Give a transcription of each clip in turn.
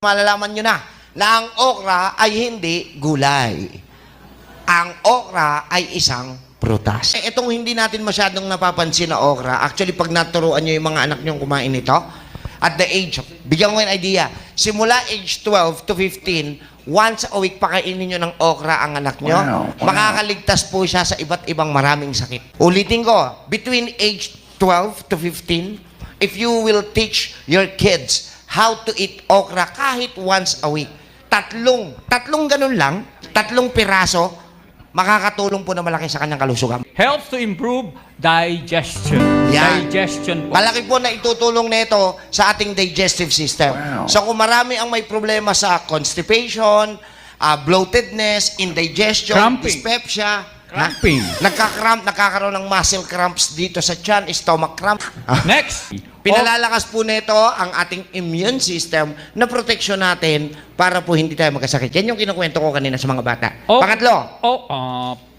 Malalaman nyo na ang okra ay hindi gulay. Ang okra ay isang prutas. Itong hindi natin masyadong napapansin na okra, actually pag naturuan nyo yung mga anak nyo kumain nito, at the age, bigyan ko yung idea, simula age 12 to 15, once a week pakainin nyo ng okra ang anak nyo, makakaligtas po siya sa iba't ibang maraming sakit. Ulitin ko, between age 12 to 15, if you will teach your kids how to eat okra kahit once a week, tatlong ganun lang, tatlong piraso, makakatulong po na malaki sa kanyang kalusugan. Helps to improve digestion. Yan. Digestion po. Malaki po na itutulong nito sa ating digestive system. So kung marami ang may problema sa constipation, bloatedness, indigestion, Cramping. dyspepsia, Cramping. nagkakaroon ng muscle cramps dito sa tiyan, stomach cramp. Next. Pinalalakas po nito ang ating immune system na proteksyon natin para po hindi tayo magkasakit. Yan yung kinukwento ko kanina sa mga bata. Pangatlo,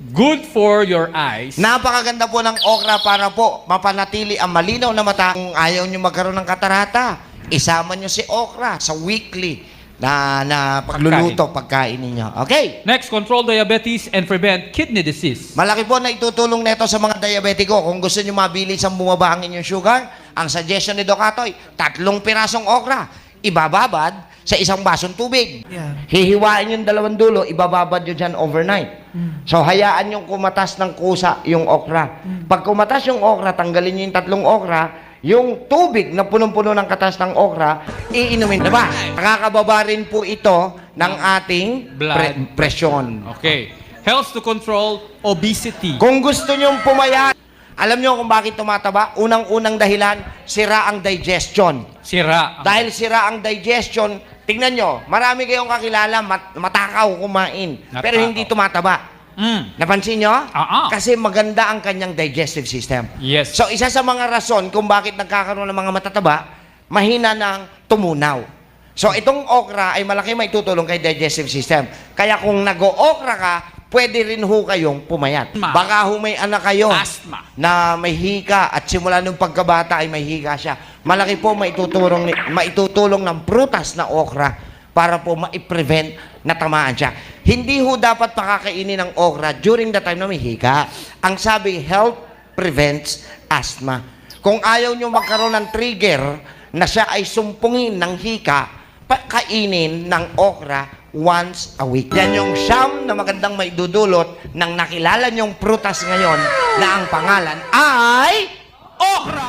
good for your eyes. napakaganda po ng okra para po mapanatili ang malinaw na mata. Kung ayaw nyo magkaroon ng katarata, isama nyo si okra sa weekly na pagluluto, pagkain ninyo. Okay? Next, control diabetes and prevent kidney disease. Malaki po na itutulong nito sa mga diabetiko. Kung gusto nyo mabilis ang bumaba ang inyong sugar, ang suggestion ni Doc Atoy, 3 pirasong okra, ibababad sa isang basong tubig. Hihiwain yung 2 dulo, ibababad nyo dyan overnight. So, hayaan yung kumatas ng kusa yung okra. Pag kumatas yung okra, tanggalin nyo yung 3 okra, yung tubig na punong-puno ng katas ng okra, iinumin. Diba? Nakakababa rin po ito ng ating Blood. presyon. Okay. Helps to control obesity. Kung gusto nyong pumayat, alam nyo kung bakit tumataba? Unang-unang dahilan, sira ang digestion. Sira. Dahil sira ang digestion, tingnan nyo, marami kayong kakilala, matakaw kumain, pero hindi tumataba. Napansin nyo? Kasi maganda ang kanyang digestive system. Yes. So, isa sa mga rason kung bakit nagkakaroon ng mga matataba, mahina ng tumunaw. So, itong okra ay malaki maitutulong kay digestive system. Kaya kung nag-o-okra ka, pwede rin ho kayong pumayat. Baka ho may anak kayo Asthma. na may hika at simula nung pagkabata ay may hika siya. Malaki po maitutulong ng prutas na okra para po ma-prevent na tamaan siya. Hindi ho dapat pakakainin ng okra during the time na may hika. Ang sabi, health prevents asthma. Kung ayaw nyo magkaroon ng trigger na siya ay sumpungin ng hika, kainin ng okra once a week. Yan yung siyam na magandang maidudulot ng nakilala nyong prutas ngayon na ang pangalan ay okra!